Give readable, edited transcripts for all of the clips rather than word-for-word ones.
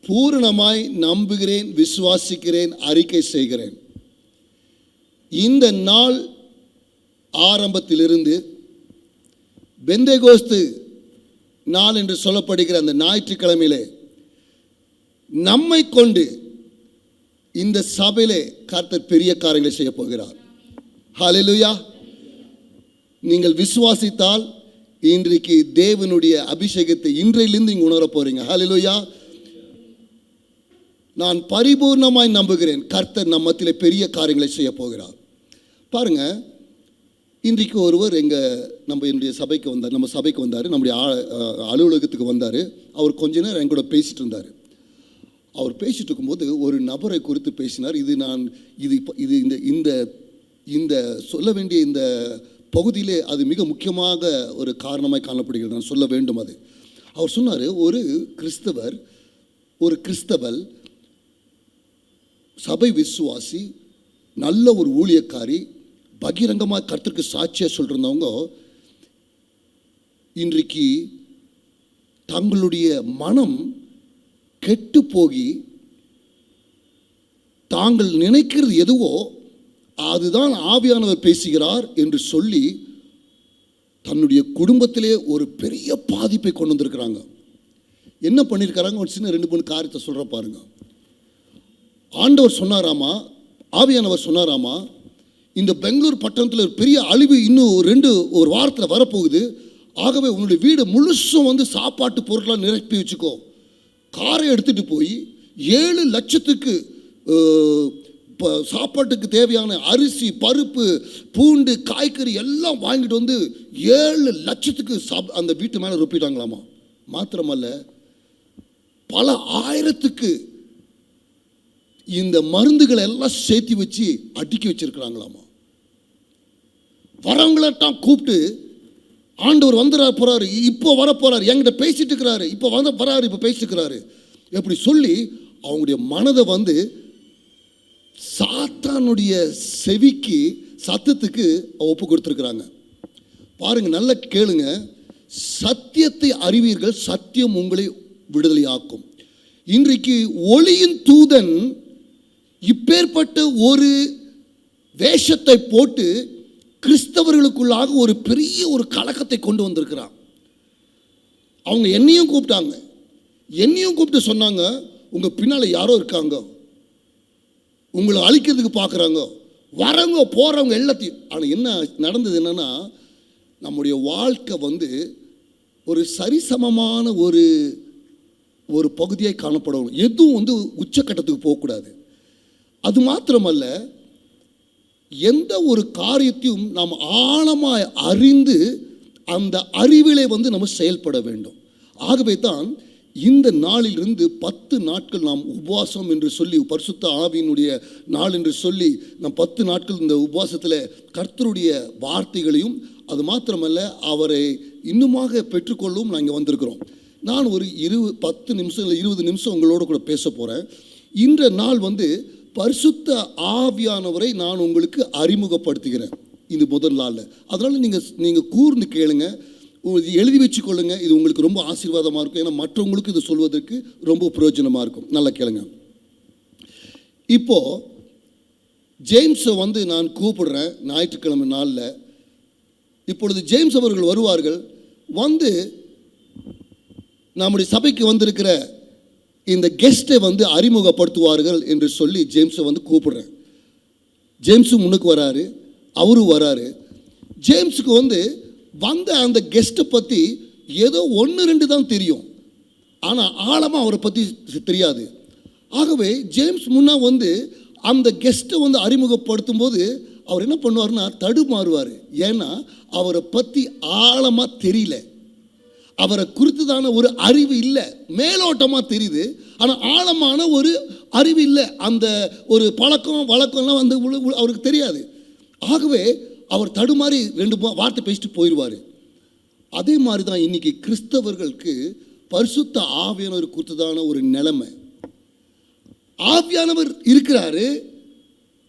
பூரணமாய் நம்புகிறேன், விசுவாசிக்கிறேன், அறிக்கை செய்கிறேன். இந்த நாள் ஆரம்பத்திலிருந்து பெந்தேகோஸ்து நாள் என்று சொல்லப்படுகிற அந்த ஞாயிற்றுக்கிழமையிலே நம்மை கொண்டு இந்த சபையிலே கர்த்தர் பெரிய காரியங்களை செய்ய போகிறார். ஹல்லேலூயா. நீங்கள் விசுவாசித்தால் இன்றைக்கு தேவனுடைய அபிஷேகத்தை இன்றையிலிருந்து நீங்க உணர போறீங்க. ஹல்லேலூயா. நான் பரிபூர்ணமாய் நம்புகிறேன், கர்த்தர் நம்ம மத்தியிலே பெரிய காரியங்களை செய்ய போகிறார். பாருங்க, இன்றைக்கு ஒருவர் என்னுடைய சபைக்கு வந்தார், நம்ம சபைக்கு வந்தார், நம்முடைய அலுவலகத்துக்கு வந்தார். அவர் கொஞ்ச நேரம் என் கூட பேசிட்டு இருந்தார். அவர் பேசிட்டு இருக்கும்போது ஒரு நபரை குறித்து பேசினார். இந்த சொல்ல வேண்டிய இந்த பகுதியிலே அது மிக முக்கியமாக ஒரு காரணமாய் காணப்படுகிறது, நான் சொல்ல வேண்டும். அது அவர் சொன்னார், ஒரு கிறிஸ்தவல் சபை விசுவாசி, நல்ல ஒரு ஊழியக்காரி, பகிரங்கமாக கர்த்தருக்கு சாட்சியாக சொல்லிருந்தவங்க இன்றைக்கு தங்களுடைய மனம் கெட்டு போகி தாங்கள் நினைக்கிறது எதுவோ அதுதான் ஆவியானவர் பேசுகிறார் என்று சொல்லி தன்னுடைய குடும்பத்திலே ஒரு பெரிய பாதிப்பை கொண்டு வந்திருக்கிறாங்க. என்ன பண்ணியிருக்கிறாங்க? ஒரு சின்ன 2-3 காரியத்தை சொல்கிற பாருங்க. ஆண்டவர் சொன்னாராமா, ஆவியானவர் சொன்னாராமா, இந்த பெங்களூர் பட்டணத்தில் ஒரு பெரிய அழிவு இன்னும் ஒரு வாரத்தில் வரப்போகுது. ஆகவே உன்னுடைய வீடு முழுசும் சாப்பாட்டு பொருட்களாக நிரப்பி வச்சுக்கோ. காரை எடுத்துகிட்டு போய் 7 லட்சத்துக்கு சாப்பாட்டுக்கு தேவையான அரிசி, பருப்பு, பூண்டு, காய்கறி எல்லாம் வாங்கிட்டு 7 லட்சத்துக்கு அந்த வீட்டு மேலே ரொப்பிட்டாங்களாமா. மாத்திரமல்ல, பல ஆயிரத்துக்கு இந்த மருந்துகளை எல்லாம் சேர்த்து வச்சு அடுக்கி வச்சிருக்கிறாங்களாமா. வரவங்களாம் கூப்பிட்டு, ஆண்டவர் போறாரு, இப்போ வர போறாரு, என்கிட்ட பேசிட்டு இருக்கிறாரு, இப்போ வராரு, இப்போ பேசிட்டு இருக்கிறாரு, எப்படி சொல்லி அவங்களுடைய மனதை சாத்தானுடைய செவிக்கு சத்தத்துக்கு ஒப்பு கொடுத்துருக்குறாங்க. பாருங்க, நல்ல கேளுங்க. சத்தியத்தை அறிவீர்கள், சத்தியம் உங்களை விடுதலை ஆக்கும். இன்றைக்கு ஒளியின் தூதன் இப்பேற்பட்ட ஒரு வேஷத்தை போட்டு கிறிஸ்தவர்களுக்குள்ளாக ஒரு பெரிய ஒரு கலக்கத்தை கொண்டு வந்திருக்கிறான். அவங்க என்னையும் கூப்பிட்டு சொன்னாங்க, உங்க பின்னால யாரோ இருக்காங்க, உங்களை அழிக்கிறதுக்கு பார்க்குறாங்க, வரவங்க போறவங்க எல்லாத்தையும். ஆனால் என்ன நடந்தது என்னன்னா, நம்முடைய வாழ்க்கை ஒரு சரிசமமான ஒரு பகுதியை காணப்படணும். எதுவும் உச்சக்கட்டத்துக்கு போகக்கூடாது. அது மாத்திரமல்ல, எந்த ஒரு காரியத்தையும் நாம் ஆழமாய் அறிந்து அந்த அறிவிலே நம்ம செயல்பட வேண்டும். ஆகவே தான் இந்த நாளிலிருந்து 10 நாட்கள் நாம் உபவாசம் என்று சொல்லி, பரிசுத்த ஆவியினுடைய நாள் என்று சொல்லி, நாம் 10 நாட்கள் இந்த உபவாசத்தில் கர்த்தருடைய வார்த்தைகளையும் அது மாத்திரமல்ல அவரை இன்னுமாக பெற்றுக்கொள்ளவும் நாங்கள் வந்திருக்கிறோம். நான் ஒரு 10 நிமிஷம் இல்லை 20 நிமிஷம் உங்களோட கூட பேச போகிறேன். இன்ற நாள் பரிசுத்த ஆவியானவரை நான் உங்களுக்கு அறிமுகப்படுத்துகிறேன் இது முதல் நாளில். அதனால் நீங்கள் கூர்ந்து கேளுங்க, எழுதி வச்சு கொள்ளுங்க. இது உங்களுக்கு ரொம்ப ஆசீர்வாதமாக இருக்கும். ஏன்னா மற்றவங்களுக்கு இது சொல்வதற்கு ரொம்ப பிரயோஜனமாக இருக்கும். நல்லா கேளுங்க. இப்போது ஜேம்ஸை நான் கூப்பிடுறேன் ஞாயிற்றுக்கிழமை நாளில். இப்பொழுது ஜேம்ஸ் அவர்கள் வருவார்கள். நம்முடைய சபைக்கு வந்திருக்கிற இந்த கெஸ்ட்டை அறிமுகப்படுத்துவார்கள் என்று சொல்லி ஜேம்ஸை கூப்பிடுறேன். ஜேம்ஸும் முன்னுக்கு வராரு, அவரும் வராரு. ஜேம்ஸுக்கு அந்த கெஸ்ட்டை பற்றி ஏதோ 1-2 தான் தெரியும், ஆனால் ஆழமாக அவரை பற்றி தெரியாது. ஆகவே ஜேம்ஸ் முன்னா அந்த கெஸ்ட்டை அறிமுகப்படுத்தும் போது அவர் என்ன பண்ணுவார்னா தடுமாறுவார். ஏன்னா அவரை பற்றி ஆழமாக தெரியல, அவரை குறித்துதான ஒரு அறிவு இல்லை. மேலோட்டமாக தெரியுது, ஆனால் ஆழமான ஒரு அறிவு இல்லை. அந்த ஒரு பழக்கம் வழக்கம்லாம் அவருக்கு தெரியாது. ஆகவே அவர் தடுமாறி 2 வார்த்தை பேசிட்டு போயிடுவார். அதே மாதிரி தான் இன்னைக்கு கிறிஸ்தவர்களுக்கு பரிசுத்த ஆவியானவர் குறித்துதான ஒரு நிலைமை. ஆவியானவர் இருக்கிறாரு,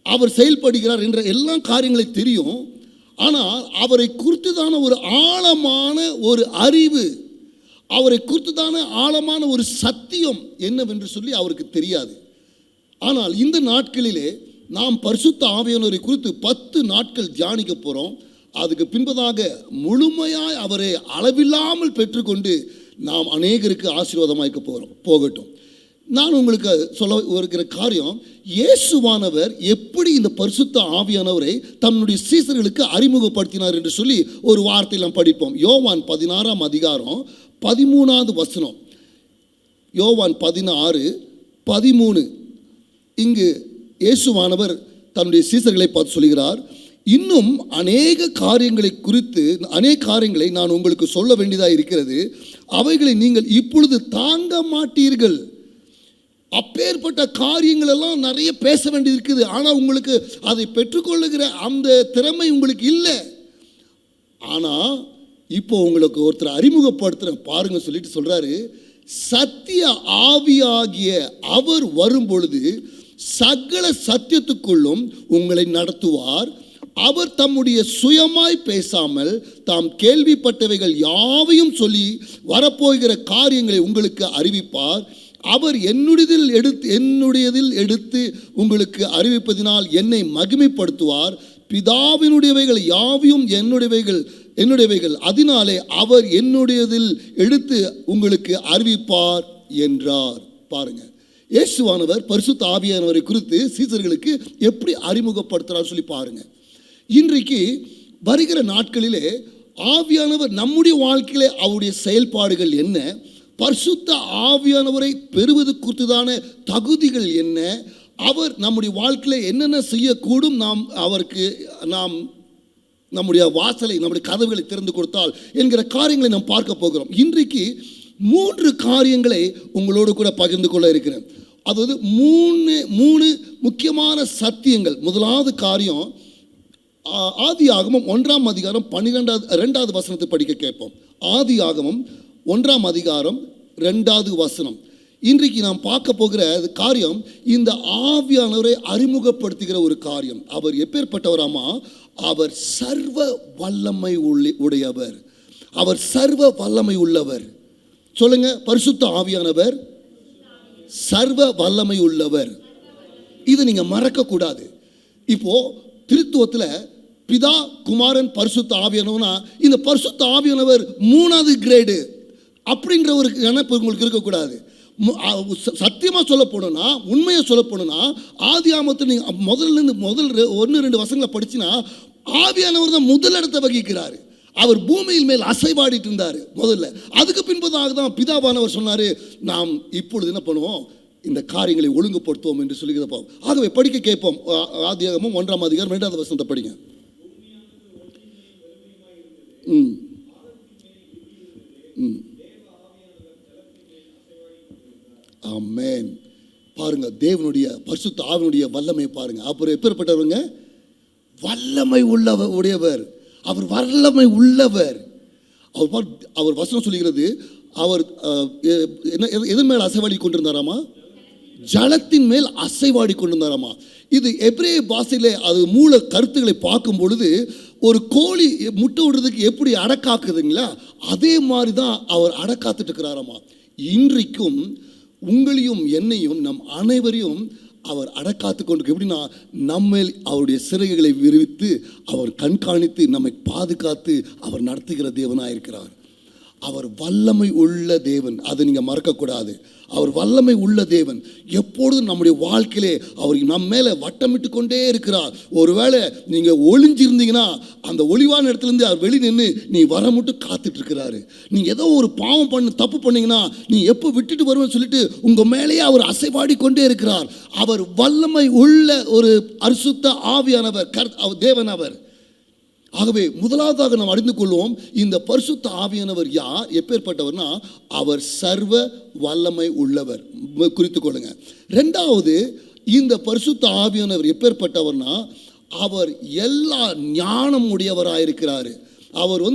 அவர் செயல்படுகிறார் என்ற எல்லா காரியங்களும் தெரியும். ஆனால் அவரை குறித்துதான ஒரு ஆழமான ஒரு அறிவு, அவரை குறித்துதான ஆழமான ஒரு சத்தியம் என்னவென்று சொல்லி அவருக்கு தெரியாது. ஆனால் இந்த நாட்களிலே நாம் பரிசுத்த ஆவியானவரை குறித்து 10 நாட்கள் தியானிக்க போகிறோம். அதுக்கு பின்பதாக முழுமையாய் அவரை அளவில்லாமல் பெற்றுக்கொண்டு நாம் அநேகருக்கு ஆசீர்வாதமாய்க்க போகட்டும். நான் உங்களுக்கு சொல்ல வருகிற காரியம், இயேசுவானவர் எப்படி இந்த பரிசுத்த ஆவியானவரை தன்னுடைய சீசர்களுக்கு அறிமுகப்படுத்தினார் என்று சொல்லி ஒரு வார்த்தையில் நாம் படிப்போம். யோவான் 16ஆம் அதிகாரம் 13வது வசனம். யோவான் 16:13. இங்கு இயேசுவானவர் தன்னுடைய சீசர்களை பார்த்து சொல்கிறார், இன்னும் அநேக காரியங்களை நான் உங்களுக்கு சொல்ல வேண்டியதாக இருக்கிறது, அவைகளை நீங்கள் இப்பொழுது தாங்க மாட்டீர்கள். அப்பேற்பட்ட காரியங்கள் எல்லாம் நிறைய பேச வேண்டியது இருக்குது. ஆனால் உங்களுக்கு அதை பெற்றுக்கொள்ளுகிற அந்த திறமை உங்களுக்கு இல்லை. ஆனால் இப்போ உங்களுக்கு ஒருத்தர் அறிமுகப்படுத்துகிறேன் பாருங்க சொல்லிட்டு சொல்றாரு, சத்திய ஆவியாகிய அவர் வரும் பொழுது சகல சத்தியத்துக்குள்ளும் உங்களை நடத்துவார். அவர் தம்முடைய சுயமாய் பேசாமல் தாம் கேள்விப்பட்டவைகள் யாவையும் சொல்லி வரப்போகிற காரியங்களை உங்களுக்கு அறிவிப்பார். அவர் என்னுடையதில் எடுத்து உங்களுக்கு அறிவிப்பதினால் என்னை மகிமைப்படுத்துவார். பிதாவினுடையவைகள் யாவையும் என்னுடையவைகள், அதனாலே அவர் என்னுடையதில் எடுத்து உங்களுக்கு அறிவிப்பார் என்றார். பாருங்க, இயேசுவானவர் பரிசுத்த ஆவியானவரை குறித்து சீசர்களுக்கு எப்படி அறிமுகப்படுத்துறார் சொல்லி பாருங்க. இன்றைக்கு வருகிற நாட்களிலே ஆவியானவர் நம்முடைய வாழ்க்கையிலே அவருடைய செயல்பாடுகள் என்ன, பரிசுத்த ஆவியானவரை பெறுவது குறித்துதான தகுதிகள் என்ன, அவர் நம்முடைய வாழ்க்கையில் என்னென்ன செய்யக்கூடும், நாம் நம்முடைய வாசலை, நம்முடைய கதவுகளை திறந்து கொடுத்தால் என்கிற காரியங்களை நாம் பார்க்க போகிறோம். இன்றைக்கு 3 காரியங்களை உங்களோடு கூட பகிர்ந்து கொள்ள இருக்கிறேன். அதாவது 3 முக்கியமான சத்தியங்கள். முதலாவது காரியம், ஆதியாகமம் 1ஆம் அதிகாரம் 2வது வசனத்தை படிக்க கேட்போம். ஆதியாகமம் 1ஆம் அதிகாரம் 2வது வசனம். இன்றைக்கு நாம் பார்க்க போகிற காரியம் இந்த ஆவியானவரை அறிமுகப்படுத்துகிற ஒரு காரியம். அவர் எப்பேற்பட்டவராமா? அவர் சர்வ வல்லமை உடையவர். அவர் சர்வ வல்லமை உள்ளவர். சொல்லுங்க, பரிசுத்த ஆவியானவர் சர்வ வல்லமை உள்ளவர். இதை நீங்க மறக்க கூடாது. இப்போ திருத்துவத்தில் பிதா, குமாரன், பரிசுத்த ஆவியானவர்னா இந்த பரிசுத்த ஆவியானவர் 3வது கிரேடு அப்படின்ற ஒரு நினைப்பு உங்களுக்கு இருக்கக்கூடாது. சத்தியமாக சொல்ல போனோம்னா, உண்மையை சொல்ல போனோம்னா, ஆதியாகமத்தில் நீங்கள் முதல் 1-2 வசனங்களை படிச்சுன்னா ஆவியானவர் தான் முதல் இடத்தை வகிக்கிறார். அவர் பூமியில் மேல் அசைவாடிட்டு இருந்தார் முதல்ல. அதுக்கு பின்பதாக தான் பிதாவானவர் சொன்னார், நாம் இப்பொழுது என்ன பண்ணுவோம், இந்த காரியங்களை ஒழுங்குபடுத்துவோம் என்று சொல்லுகிறப்போ. ஆகவே படிக்க கேட்போம். ஆதியாகமம் 1ஆம் அதிகாரம் 2வது வசனத்தை படிங்க. ஆமென். பாருங்க, தேவனுடைய பரிசுத்த ஆவியினுடைய வல்லமை பாருங்க. அப்புறம் எப்பேற்பட்டவங்க? வல்லமை உடையவர். அவர் வல்லமை உள்ளவர். அவர் வசனம் சொல்லுகிறது, அவர் எதன் மேல் அசைவாடி கொண்டிருந்தாராமா? ஜலத்தின் மேல் அசைவாடி கொண்டிருந்தாராமா. இது எபிரேய பாஷையிலே அது மூல கருத்துக்களை பார்க்கும் பொழுது, ஒரு கோழி முட்டை விடுறதுக்கு எப்படி அடக்காக்குதுங்களா, அதே மாதிரி தான் அவர் அடக்காத்துட்டு இருக்கிறாராமா. இன்றைக்கும் உங்களையும் என்னையும் நம் அனைவரையும் அவர் அடக்காத்து கொண்டு, எப்படின்னா நம்மேல் அவருடைய சிறகுகளை விரிவித்து அவர் கண்காணித்து நம்மை பாதுகாத்து அவர் நடத்துகிற தேவனாக இருக்கிறார். அவர் வல்லமை உள்ள தேவன், அதை நீங்கள் மறக்கக்கூடாது. அவர் வல்லமை உள்ள தேவன். எப்பொழுதும் நம்முடைய வாழ்க்கையிலே அவர் நம்ம மேலே வட்டமிட்டு கொண்டே இருக்கிறார். ஒருவேளை நீங்கள் ஒளிஞ்சிருந்தீங்கன்னா அந்த ஒளிவான இடத்துலேருந்து அவர் வெளியே நின்று நீ வர மட்டும் காத்துட்டு இருக்கிறாரு. நீங்கள் ஏதோ ஒரு பாவம் தப்பு பண்ணீங்கன்னா நீ எப்போ விட்டுட்டு வருவேன்னு சொல்லிட்டு உங்கள் மேலேயே அவர் அசைவாடி கொண்டே இருக்கிறார். அவர் வல்லமை உள்ள ஒரு பரிசுத்த ஆவியானவர், தேவன் அவர். ஆகவே முதலாவதாக நாம் அறிந்து கொள்வோம், இந்த பரிசுத்த ஆவியானவர் யார், எப்பேற்பட்டவர்னா அவர் சர்வ வல்லமை உள்ளவர். குறித்துக் கொள்ளுங்க. 2வது, இந்த பரிசுத்த ஆவியானவர் எப்பேற்பட்டவர்னா அவர் எல்லா ஞானம் உடையவராயிருக்கிறாரு. அவர்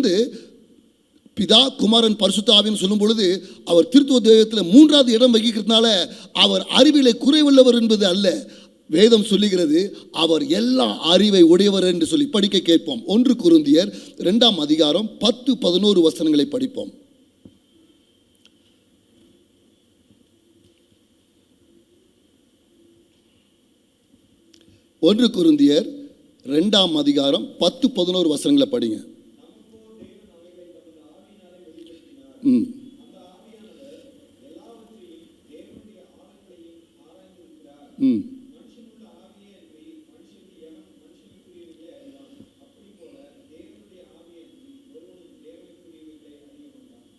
பிதா, குமாரன், பரிசுத்த ஆவின்னு சொல்லும் பொழுது அவர் திருத்துவ தேவத்தில் 3வது இடம் வகிக்கிறதுனால அவர் அறிவிலே குறைவுள்ளவர் என்பது அல்ல. வேதம் சொல்லுகிறது அவர் எல்லா அறிவை உடையவர் என்று சொல்லி. படிக்க கேட்போம். 1 கொரிந்தியர் 2ஆம் அதிகாரம் 10-11 வசனங்களை படிப்போம். 1 கொரிந்தியர் 2ஆம் அதிகாரம் 10-11 வசனங்களை படிங்க.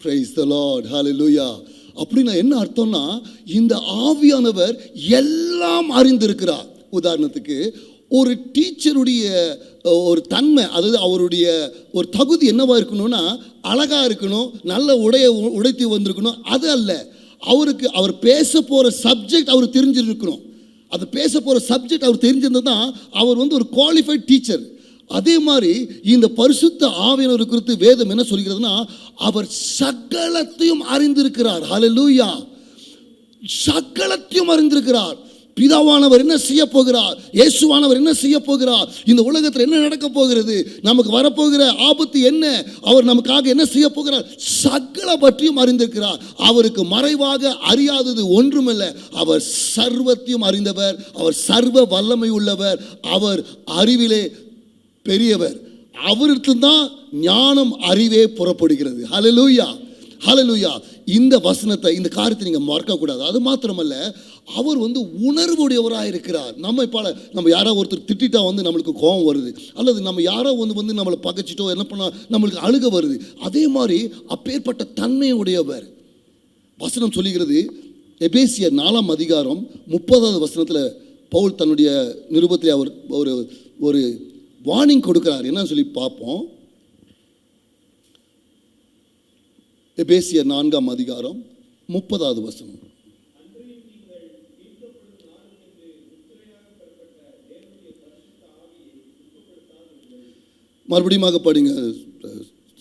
Praise the Lord. Hallelujah. அப்படின்னா என்ன அர்த்தம்னா, இந்த ஆவியானவர் எல்லாம் அறிந்திருக்கிறார். உதாரணத்துக்கு ஒரு டீச்சருடைய ஒரு தன்மை, அதாவது அவருடைய ஒரு தகுதி என்னவா இருக்கணும்னா, அழகா இருக்கணும், நல்ல உடைத்து வந்திருக்கணும். அது அல்ல, அவர் பேச போகிற சப்ஜெக்ட் அவர் தெரிஞ்சிருக்கணும். அது பேச போகிற சப்ஜெக்ட் அவர் தெரிஞ்சிருந்தது தான் அவர் ஒரு குவாலிஃபைட் டீச்சர். அதே மாதிரி இந்த பரிசுத்த ஆவியானவர் குறித்து வேதம் என்ன சொல்கிறதுனா, அவர் சகலத்தையும் அறிந்திருக்கிறார். ஹல்லேலூயா. சகலத்தையும் அறிந்திருக்கிறார். பிதாவானவர் என்ன செய்ய போகிறார், இயேசுவானவர் என்ன செய்ய போகிறார், இந்த உலகத்தில் என்ன நடக்க போகிறது, நமக்கு வரப்போகிற ஆபத்து என்ன, அவர் நமக்காக என்ன செய்ய போகிறார், சகல பற்றியும் அறிந்திருக்கிறார். அவருக்கு மறைவாக அறியாதது ஒன்றுமில்லை. அவர் சர்வத்தையும் அறிந்தவர், அவர் சர்வ வல்லமை உள்ளவர், அவர் அறிவிலே பெரியவர். அவருக்கு தான் ஞானம் அறிவே புறப்படுகிறது. ஹல்லேலூயா, ஹல்லேலூயா. இந்த வசனத்தை, இந்த காரியத்தை நீங்கள் மறக்கக்கூடாது. அது மாத்திரமல்ல, அவர் உணர்வுடையவராக இருக்கிறார். நம்ம யாரோ ஒருத்தர் திட்டா நம்மளுக்கு கோபம் வருது, அல்லது நம்ம யாரோ நம்மளை பகைச்சிட்டோ என்ன பண்ணால் நம்மளுக்கு அழுக வருது. அதே மாதிரி அப்பேற்பட்ட தன்மையுடையவர். வசனம் சொல்லுகிறது, எபேசியர் 4ஆம் அதிகாரம் 30வது வசனத்தில் பவுல் தன்னுடைய நிருபத்தில் அவர் ஒரு வார்னிங் கொடுக்கிறார். என்ன சொல்லி பார்ப்போம். எபேசியர் 4ஆம் அதிகாரம் 30வது வசனம். மறுபடியும் படிங்க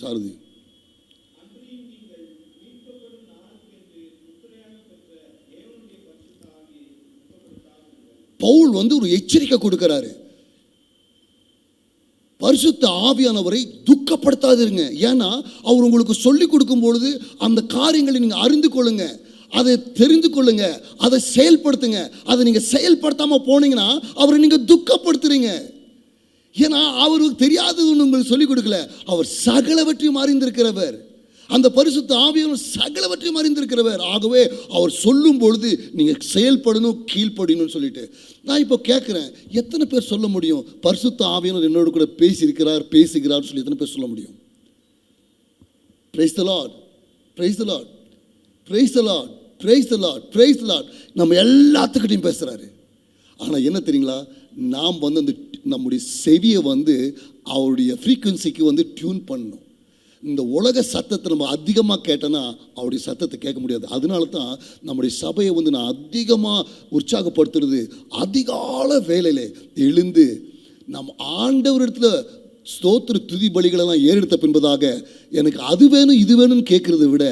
சாரதி. பவுல் ஒரு எச்சரிக்கை கொடுக்கிறாரு. பரிசுத்த ஆவியானவரை துக்கப்படுத்தாதீங்க. ஏன்னா அவர் உங்களுக்கு சொல்லிக் கொடுக்கும் பொழுது அந்த காரியங்களை நீங்கள் அறிந்து கொள்ளுங்க, அதை தெரிந்து கொள்ளுங்க, அதை செயல்படுத்துங்க. அதை நீங்கள் செயல்படுத்தாமல் போனீங்கன்னா அவரை நீங்கள் துக்கப்படுத்துறீங்க. ஏன்னா அவருக்கு தெரியாதது ஒன்று உங்களுக்கு சொல்லிக் கொடுக்கல. அவர் சகலவற்றையும் அறிந்திருக்கிறவர். அந்த பரிசுத்த ஆவியானவர் சகலவற்றையும் அறிந்திருக்கிறவர். ஆகவே அவர் சொல்லும் பொழுது நீங்கள் செயல்படணும், கீழ்ப்படணும்னு சொல்லிட்டு நான் இப்போ கேட்குறேன், எத்தனை பேர் சொல்ல முடியும் பரிசுத்த ஆவியானவர் என்னோட கூட பேசுகிறார் சொல்லி எத்தனை பேர் சொல்ல முடியும்? Praise the Lord, praise the Lord, praise the Lord, praise the Lord, praise the Lord. நம்ம எல்லாத்துக்கிட்டையும் பேசுகிறாரு. ஆனால் என்ன தெரியுங்களா, நாம் அந்த நம்முடைய செவியை அவருடைய ஃப்ரீக்குவன்சிக்கு டியூன் பண்ணணும். இந்த உலக சத்தத்தை நம்ம அதிகமாக கேட்டோன்னா அவருடைய சத்தத்தை கேட்க முடியாது. அதனால தான் நம்முடைய சபையை நான் அதிகமாக உற்சாகப்படுத்துறது, அதிகால வேலையில் எழுந்து நம் ஆண்டவரிடத்துல ஸ்தோத்திர துதி பலிகளெல்லாம் ஏறெடுத்த பின்பதாக எனக்கு அது வேணும் இது வேணும்னு கேட்குறத விட,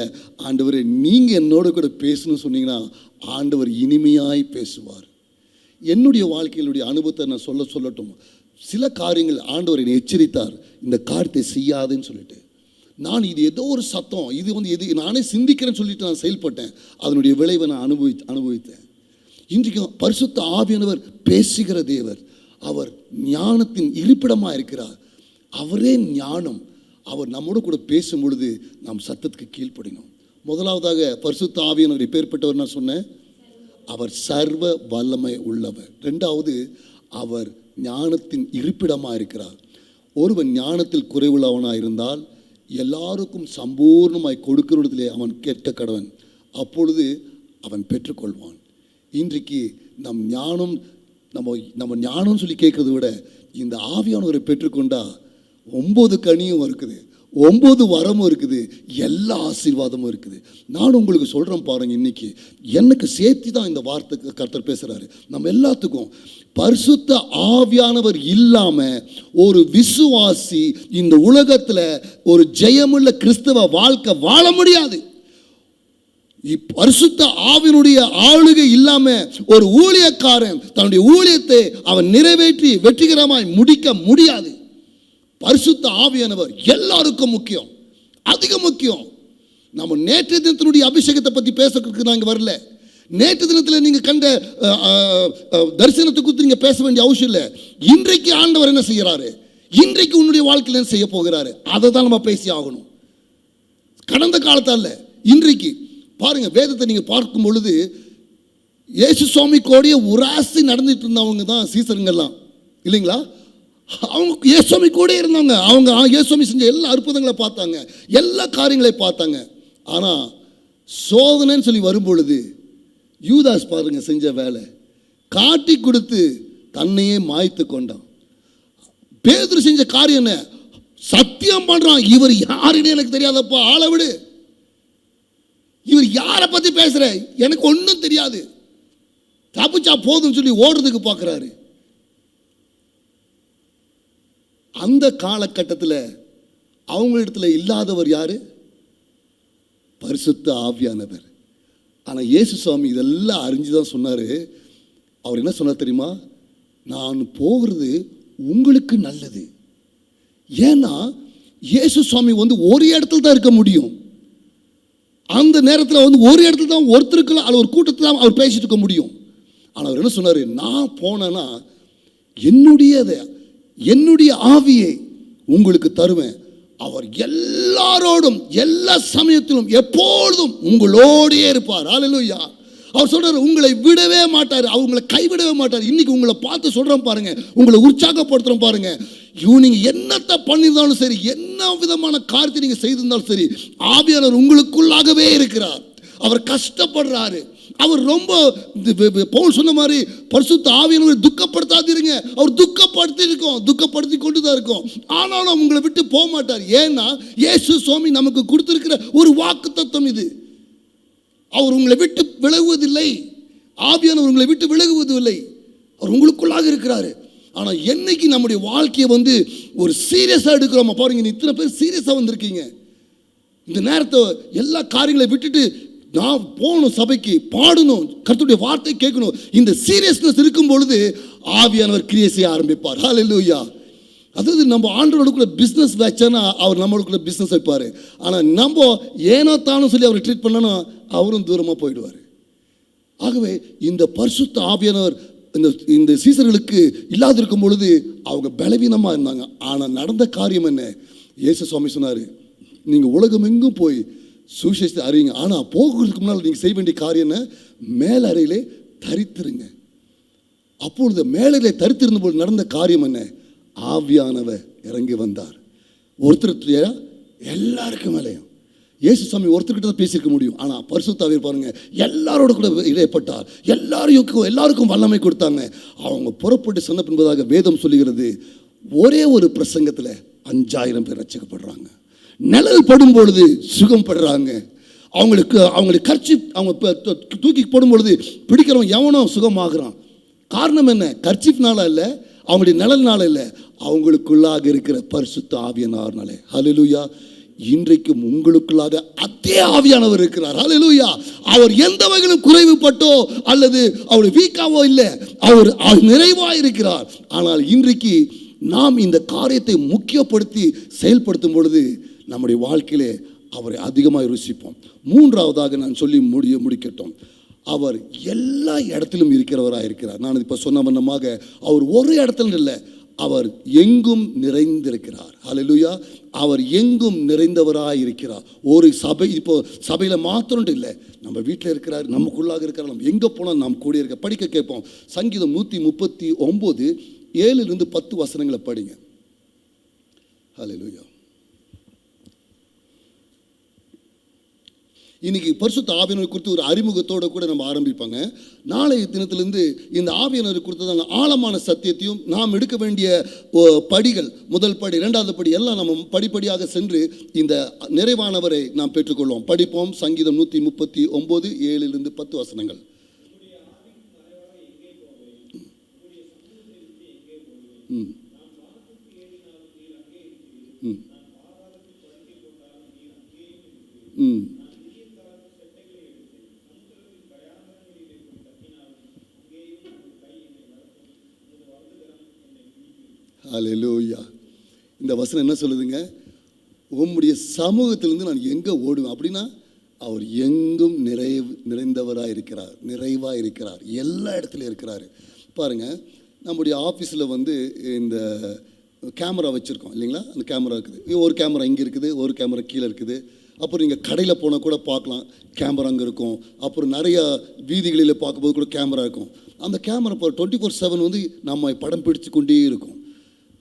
ஆண்டவரே நீங்கள் என்னோட கூட பேசணும்னு சொன்னீங்கன்னா ஆண்டவர் இனிமையாய் பேசுவார். என்னுடைய வாழ்க்கையினுடைய அனுபவத்தை நான் சொல்லட்டும். சில காரியங்கள் ஆண்டவர் என்னை எச்சரித்தார், இந்த காரியத்தை செய்யாதுன்னு சொல்லிட்டு. நான் இது ஏதோ ஒரு சத்தம், இது நானே சிந்திக்கிறேன்னு சொல்லிட்டு நான் செயல்பட்டேன். அதனுடைய விளைவை நான் அனுபவித்தேன். இன்றைக்கும் பரிசுத்த ஆவியானவர் பேசுகிற தேவர். அவர் ஞானத்தின் இருப்பிடமாக இருக்கிறார். அவரே ஞானம். அவர் நம்மோடு கூட பேசும் பொழுது நாம் சத்தத்துக்கு கீழ்ப்படினோம். முதலாவதாக பரிசுத்த ஆவியானவர் எப்பேற்பட்டவர் நான் சொன்னேன், அவர் சர்வ வல்லமை உள்ளவர். ரெண்டாவது, அவர் ஞானத்தின் இருப்பிடமாக இருக்கிறார். ஒருவன் ஞானத்தில் குறைவுள்ளவனாக இருந்தால் எல்லாருக்கும் சம்பூர்ணமாய் கொடுக்கிறதிலே அவன் கேட்க கடவன், அப்பொழுது அவன் பெற்றுக்கொள்வான். இன்றைக்கு நம்ம ஞானம் சொல்லி கேட்கறத விட இந்த ஆவியானவரை பெற்றுக்கொண்டா 9 கனியும் இருக்குது, 9 வரமும் இருக்குது, எல்லா ஆசீர்வாதமும் இருக்குது. நான் உங்களுக்கு சொல்கிறேன் பாருங்க, இன்னைக்கு எனக்கு சேர்த்து தான் இந்த வார்த்தை கர்த்தர் பேசுகிறாரு. நம்ம எல்லாத்துக்கும் பரிசுத்த ஆவியானவர் இல்லாமல் ஒரு விசுவாசி இந்த உலகத்தில் ஒரு ஜெயமுள்ள கிறிஸ்தவ வாழ்க்கை வாழ முடியாது. பரிசுத்த ஆவியினுடைய ஆளுகை இல்லாமல் ஒரு ஊழியக்காரன் தன்னுடைய ஊழியத்தை அவன் நிறைவேற்றி வெற்றிகரமாய் முடிக்க முடியாது. பரிசுத்த ஆவியானவர் எல்லாருக்கும் முக்கியம், அதிக முக்கியம். நம்ம நேற்றைய தினத்தினுடைய அபிஷேகத்தை பற்றி பேசுறதுக்கு நாங்கள் வரல. நேற்று தினத்தில் நீங்கள் கண்ட தரிசனத்தை குறித்து நீங்கள் பேச வேண்டிய அவசியம் இல்லை. இன்றைக்கு ஆண்டவர் என்ன செய்கிறாரு, இன்றைக்கு உன்னுடைய வாழ்க்கையில் என்ன செய்ய போகிறாரு, அதை தான் நம்ம பேசி ஆகணும். கடந்த காலத்தால் இன்றைக்கு பாருங்க, வேதத்தை நீங்கள் பார்க்கும் பொழுது இயேசு சுவாமி கோடிய உராசி நடந்துட்டு இருந்தவங்க தான் சீசருங்கெல்லாம் இல்லைங்களா? அவங்க இயேசு சுவாமி கூட இருந்தாங்க. அவங்க இயேசு சுவாமி செஞ்ச எல்லா அற்புதங்களை பார்த்தாங்க, எல்லா காரியங்களையும் பார்த்தாங்க. ஆனால் சோதனைன்னு சொல்லி வரும்பொழுது யூதாஸ் பாருங்க செஞ்ச வேலை, காட்டி கொடுத்து தன்னையே மாய்த்து கொண்டான். பேதுரு செஞ்ச காரியம் என்ன, சத்தியம் பண்றான், இவர் யாருன்னு எனக்கு தெரியாதப்பா, ஆளை விடு, இவர் யாரை பத்தி பேசுற, எனக்கு ஒன்றும் தெரியாது, தப்பிச்சா போதும் சொல்லி ஓடுறதுக்கு பார்க்கிறாரு. அந்த காலகட்டத்தில் அவங்களிடத்துல இல்லாதவர் யாரு, பரிசுத்த ஆவியானவர். ஆனால் இயேசு சுவாமி இதெல்லாம் அறிஞ்சுதான் சொன்னார். அவர் என்ன சொன்னார் தெரியுமா, நான் போகிறது உங்களுக்கு நல்லது. ஏன்னா இயேசு சுவாமி ஒரு இடத்துல தான் இருக்க முடியும். அந்த நேரத்தில் ஒரு இடத்துல தான் ஒருத்தருக்கு அல்ல ஒரு கூட்டத்தில் தான் அவர் பேசிட்டு இருக்க முடியும். ஆனால் அவர் என்ன சொன்னார், நான் போனேன்னா என்னுடைய ஆவியை உங்களுக்கு தருவேன், அவர் எல்லாரோடும் எல்லா சமயத்திலும் எப்பொழுதும் உங்களோடையே இருப்பார். ஹல்லேலூயா. அவர் சொல்றாரு, உங்களை விடவே மாட்டார், அவங்களை கைவிடவே மாட்டார். இன்னைக்கு உங்களை பார்த்து சொல்றோம் பாருங்க, உங்களை உற்சாகப்படுத்துறோம் பாருங்க. நீங்க என்னத்தை பண்ணியிருந்தாலும் சரி, என்ன விதமான காரியத்தை நீங்க செய்திருந்தாலும் சரி, ஆவியானவர் உங்களுக்குள்ளாகவே இருக்கிறார். அவர் கஷ்டப்படுறாரு. அவர் ரொம்ப பவுல் சொன்ன மாதிரி பரிசுத்த ஆவியானவரை துக்கப்படுத்தாதீருங்க. அவர் துக்கப்படுத்தி கொண்டு தான் இருக்கும். ஆனாலும் உங்களை விட்டு போக மாட்டார். ஏன்னா இயேசு சுவாமி நமக்கு கொடுத்திருக்கிற ஒரு வாக்குத்தத்தம் இது. அவர் உங்களை விட்டு விலகுவதில்லை, ஆவியானவர் உங்களை விட்டு விலகுவதில்லை, அவர் உங்களுக்குள்ளாக இருக்கிறாரு. ஆனால் என்னைக்கு நம்முடைய வாழ்க்கையை ஒரு சீரியஸாக எடுக்கிறோமா பாருங்க, இத்தனை பேர் சீரியஸாக வந்திருக்கீங்க. இந்த நேரத்தை எல்லா காரியங்களை விட்டுட்டு நான் போகணும், சபைக்கு பாடணும், கர்த்தருடைய வார்த்தை கேட்கணும், இந்த சீரியஸ்னஸ் இருக்கும் பொழுது ஆவியானவர் கிரியை செய்ய ஆரம்பிப்பார். ஹல்லேலூயா. அதாவது நம்ம ஆண்டவருக்குள்ள பிஸ்னஸ் வச்சானா அவர் நம்மளுக்குள்ள பிஸ்னஸ் வைப்பார். ஆனால் நம்ம ஏனோ தானும் சொல்லி அவரை ட்ரீட் பண்ணனா அவரும் தூரமாக போயிடுவார். ஆகவே இந்த பரிசுத்த ஆவியானவர் இந்த சீசர்களுக்கு இல்லாதிருக்கும் பொழுது அவங்க பலவீனமாக இருந்தாங்க. ஆனால் நடந்த காரியம் என்ன, இயேசு சுவாமி சொன்னார், நீங்கள் உலகம் எங்கும் போய் சுவிசேஷத்தை அறியுங்க. ஆனால் போகிறதுக்கு முன்னால் நீங்கள் செய்ய வேண்டிய காரியம் என்ன, மேலறையிலே தரித்திருங்க. அப்பொழுது மேலறையிலே தரித்திருந்த போது நடந்த காரியம் என்ன, ஆவியானவர் இறங்கி வந்தார். ஒருத்தர் எல்லாருக்கும் மேலேயும் இயேசு சாமி ஒருத்தர்கிட்ட தான் பேசியிருக்க முடியும். ஆனால் பரிசுத்த ஆவியானவர் பாருங்க எல்லாரோட கூட இடைப்பட்டார், எல்லாருக்கும் வல்லமை கொடுத்தாங்க. அவங்க புறப்பட்டு சொன்ன பின்பதாக வேதம் சொல்லுகிறது, ஒரே ஒரு பிரசங்கத்தில் 5000 பேர் ரட்சிக்கப்படுறாங்க. நிழல் படும் பொழுது சுகம் படுறாங்க. அவங்களுக்கு கர்ச்சி அவங்க தூக்கி போடும் பொழுது பிடிக்கிறவன் எவனோ சுகமாகறான். காரணம் என்ன, கர்ச்சிப்னால இல்லை, அவங்களுடைய நிழல்னால இல்லை, அவங்களுக்குள்ளாக இருக்கிற பரிசுத்த ஆவியானவர்னாலே. ஹல்லேலூயா. இன்றைக்கும் உங்களுக்குள்ளாக அதே ஆவியானவர் இருக்கிறார். ஹல்லேலூயா. அவர் எந்த வகையிலும் குறைவுபட்டோ அல்லது அவர் வீக்காவோ இல்லை, அவர் நிறைவாக இருக்கிறார். ஆனால் இன்றைக்கு நாம் இந்த காரியத்தை முக்கியப்படுத்தி செயல்படுத்தும் பொழுது நம்முடைய வாழ்க்கையிலே அவரை அதிகமாக ருசிப்போம். மூன்றாவதாக நான் சொல்லி முடிக்கட்டும், அவர் எல்லா இடத்திலும் இருக்கிறவராக இருக்கிறார். நான் இப்போ சொன்ன வண்ணமாக அவர் ஒரு இடத்துல இல்லை, அவர் எங்கும் நிறைந்திருக்கிறார். ஹல்லேலூயா. அவர் எங்கும் நிறைந்தவராக இருக்கிறார். ஒரு சபை இப்போ சபையில் மாத்திரம் இல்லை, நம்ம வீட்டில் இருக்கிறார், நமக்குள்ளாக இருக்கிறார், நம்ம எங்கே போனால் நாம் கூட இருக்க. படிக்க கேட்போம். சங்கீதம் 139 7 10 வசனங்களை படிங்க. ஹல்லேலூயா. இன்னைக்கு பரிசுத்த ஆவியானவர் குறித்து ஒரு அறிமுகத்தோடு கூட நம்ம ஆரம்பிப்பாங்க. நாளைய தினத்திலிருந்து இந்த ஆவியானவர் குறித்ததான ஆழமான சத்தியத்தையும் நாம் எடுக்க வேண்டிய படிகள், முதல் படி, இரண்டாவது படி எல்லாம் நம்ம படிப்படியாக சென்று இந்த நிறைவானவரை நாம் பெற்றுக்கொள்வோம். படிப்போம். சங்கீதம் 139 7 10 வசனங்கள். ஹல்லேலூயா. இந்த வசனம் என்ன சொல்லுதுங்க, உம்முடைய சமூகத்திலிருந்து நான் எங்கே ஓடுவேன் அப்படின்னா அவர் எங்கும் நிறைந்தவராக இருக்கிறார், நிறைவாக இருக்கிறார், எல்லா இடத்துலையும் இருக்கிறார். பாருங்கள், நம்முடைய ஆஃபீஸில் இந்த கேமரா வச்சுருக்கோம் இல்லைங்களா? அந்த கேமரா இருக்குது, ஒரு கேமரா இங்கே இருக்குது, ஒரு கேமரா கீழே இருக்குது. அப்புறம் நீங்கள் கடையில் போனால் கூட பார்க்கலாம், கேமரா அங்கே இருக்கும். அப்புறம் நிறையா வீதிகளில் பார்க்கும்போது கூட கேமரா இருக்கும். அந்த கேமரா இப்போ 24/7 நம்ம படம் பிடிச்சு கொண்டே இருக்கும்.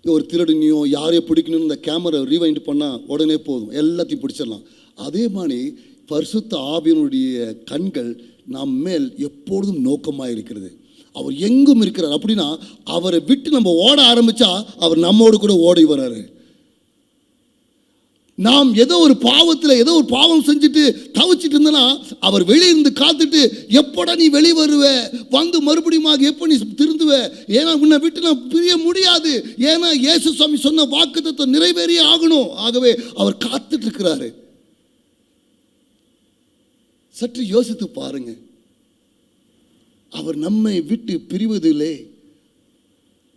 ஒரு திருடனையோ யாரையோ பிடிக்கணும்னு இந்த கேமரா ரீவைண்ட் பண்ணால் உடனே போதும், எல்லாத்தையும் பிடிச்சிடலாம். அதே மாதிரி பரிசுத்த ஆவியினுடைய கண்கள் நம் மேல் எப்பொழுதும் நோக்கமாக இருக்கிறது. அவர் எங்கும் இருக்கிறார். அப்படின்னா அவரை விட்டு நம்ம ஓட ஆரம்பித்தா அவர் நம்மோடு கூட ஓடி வர்றாரு. நாம் ஏதோ ஒரு பாவம் செஞ்சுட்டு தவிச்சிட்டு இருந்தனா அவர் வெளியிருந்து காத்துட்டு, எப்படா நீ வெளியே வருவ, மறுபடியும் எப்போ நீ திருந்துவ, ஏன்னா உன்னை விட்டு நான் பிரிய முடியாது, ஏன்னா இயேசு சுவாமி சொன்ன வாக்குத்தத்தம் நிறைவேறியே ஆகணும். ஆகவே அவர் காத்துட்டு இருக்கிறாரு. சற்று யோசித்து பாருங்க. அவர் நம்மை விட்டு பிரிவதில்லை,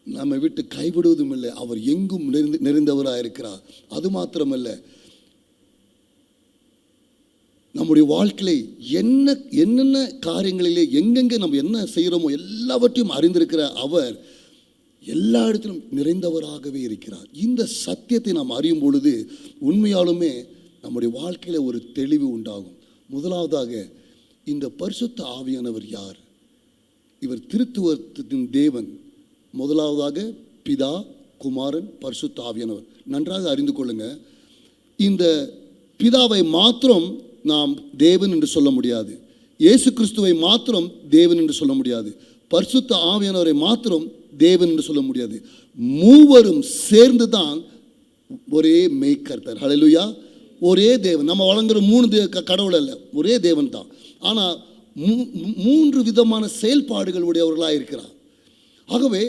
நம்மை விட்டு கைவிடுவதும் இல்லை. அவர் எங்கும் நிறைந்தவராக இருக்கிறார். அது மாத்திரமல்ல, நம்முடைய வாழ்க்கையில என்னென்ன காரியங்களிலே எங்கெங்கே நம்ம என்ன செய்கிறோமோ எல்லாவற்றையும் அறிந்திருக்கிற அவர் எல்லா இடத்திலும் நிறைந்தவராகவே இருக்கிறார். இந்த சத்தியத்தை நாம் அறியும் பொழுது உண்மையாலுமே நம்முடைய வாழ்க்கையில் ஒரு தெளிவு உண்டாகும். முதலாவதாக, இந்த பரிசுத்த ஆவியானவர் யார்? இவர் திருத்துவத்தின் தேவன். முதலாவதாக பிதா, குமாரன், பரிசுத்த ஆவியானவர். நன்றாக அறிந்து கொள்ளுங்க. இந்த பிதாவை மாத்திரம் நாம் தேவன் என்று சொல்ல முடியாது, இயேசு கிறிஸ்துவை மாத்திரம் தேவன் என்று சொல்ல முடியாது, பரிசுத்த ஆவியானவரை மாத்திரம் தேவன் என்று சொல்ல முடியாது. மூவரும் சேர்ந்து தான் ஒரே மெய்கர்த்தர். ஹல்லேலூயா. ஒரே தேவன். நம்ம வழங்குற 3 கடவுள் அல்ல, ஒரே தேவன் தான். ஆனால் 3 விதமான செயல்பாடுகள் உடையவர்களாக இருக்கிறார். ஆகவே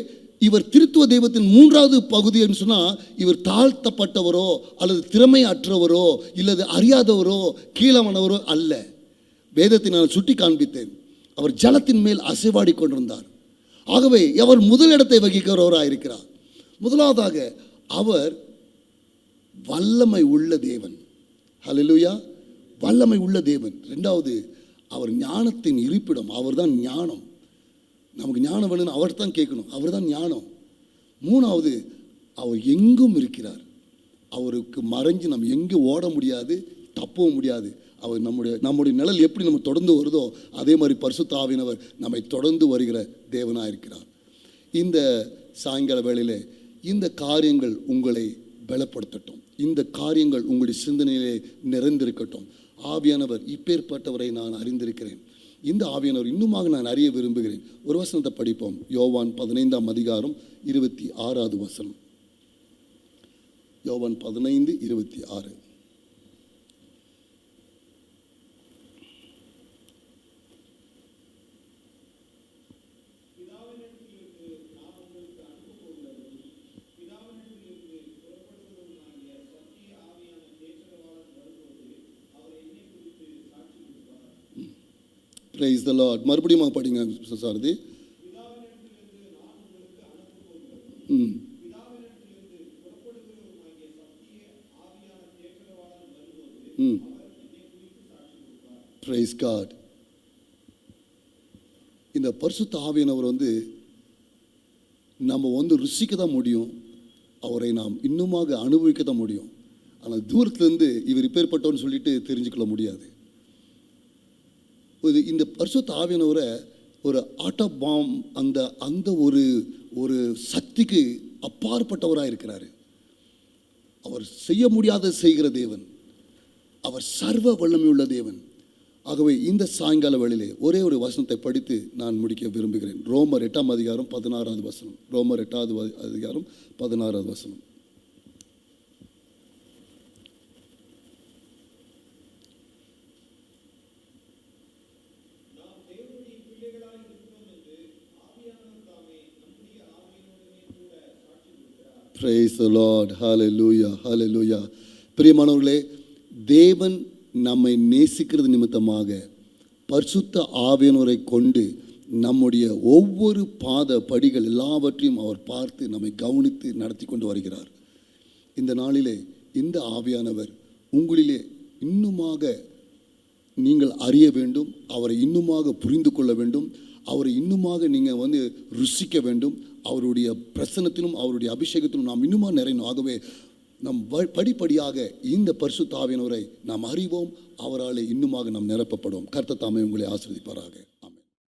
இவர் திருத்துவ தெய்வத்தின் 3வது பகுதி என்று சொன்னால், இவர் தாழ்த்தப்பட்டவரோ அல்லது திறமை அற்றவரோ இல்லது அறியாதவரோ கீழமானவரோ அல்ல. வேதத்தை நான் சுட்டி காண்பித்தேன். அவர் ஜலத்தின் மேல் அசைவாடி கொண்டிருந்தார். ஆகவே அவர் முதலிடத்தை வகிக்கிறவராக இருக்கிறார். முதலாவதாக அவர் வல்லமை உள்ள தேவன். ஹல்லேலூயா. வல்லமை உள்ள தேவன். 2வது, அவர் ஞானத்தின் இருப்பிடம். அவர் தான் ஞானம். நமக்கு ஞானம் வேணும்னு அவர் தான் கேட்கணும், அவர் தான் ஞானம். 3வது, அவர் எங்கும் இருக்கிறார். அவருக்கு மறைஞ்சு நம்ம எங்கே ஓட முடியாது, தப்பவும் முடியாது. அவர் நம்முடைய நிழல் எப்படி நம்ம தொடர்ந்து வருதோ அதே மாதிரி பரிசுத்த ஆவியானவர் நம்மை தொடர்ந்து வருகிற தேவனாக இருக்கிறார். இந்த சாயங்கால வேளையிலே இந்த காரியங்கள் உங்களை பலப்படுத்தட்டும், இந்த காரியங்கள் உங்களுடைய சிந்தனையிலே நிறைந்திருக்கட்டும். ஆவியானவர் இப்பேற்பட்டவரை நான் அறிந்திருக்கிறேன், இந்த ஆவியானவர் இன்னுமாக நான் அறிய விரும்புகிறேன். ஒரு வசனத்தை படிப்போம். யோவான் 15ஆம் அதிகாரம் 26வது வசனம். யோவான் 15:26. Praise the Lord. மறுபடியும் படிங்க சாரதி. Praise God. இந்த பரிசுத்த ஆவியானவர் நம்ம ருசிக்க தான் முடியும், அவரை நாம் இன்னுமாக அனுபவிக்க தான் முடியும். ஆனால் தூரத்துலேருந்து இவர் இப்பேற்பட்டவன்னு சொல்லிட்டு தெரிஞ்சுக்கொள்ள முடியாது. இந்த பரிசுத்த ஆவியானவரை ஒரு ஆட்டோபாம் அந்த ஒரு சக்திக்கு அப்பாற்பட்டவராக இருக்கிறார். அவர் செய்ய முடியாத செய்கிற தேவன், அவர் சர்வ வல்லமையுள்ள தேவன். ஆகவே இந்த சாயங்கால வேளையிலே ஒரே ஒரு வசனத்தை படித்து நான் முடிக்க விரும்புகிறேன். ரோமர் 8ஆம் அதிகாரம் 16வது வசனம். ரோமர் 8வது அதிகாரம் 16வது வசனம். Praise the Lord. Hallelujah. Hallelujah. பிரியமானவர்களே, தேவன் நம்மை நேசிக்கிறது நிமித்தமாக பரிசுத்த ஆவியானவரை கொண்டு நம்முடைய ஒவ்வொரு பாத படிகள் எல்லாவற்றையும் அவர் பார்த்து நம்மை கவனித்து நடத்தி கொண்டு வருகிறார். இந்த நாளிலே இந்த ஆவியானவர் உங்களிலே இன்னுமாக நீங்கள் அறிய வேண்டும், அவரை இன்னுமாக புரிந்து கொள்ள வேண்டும், அவரை இன்னுமாக நீங்கள் ருசிக்க வேண்டும். அவருடைய பிரசன்னத்திலும் அவருடைய அபிஷேகத்திலும் நாம் இன்னுமாக நிறையணும். ஆகவே நம் படிப்படியாக இந்த பரிசுத்த ஆவியானவரை நாம் அறிவோம், அவரால் இன்னுமாக நாம் நிரப்பப்படுவோம். கர்த்தர் தாமே உங்களை ஆசீர்வதிப்பாராக.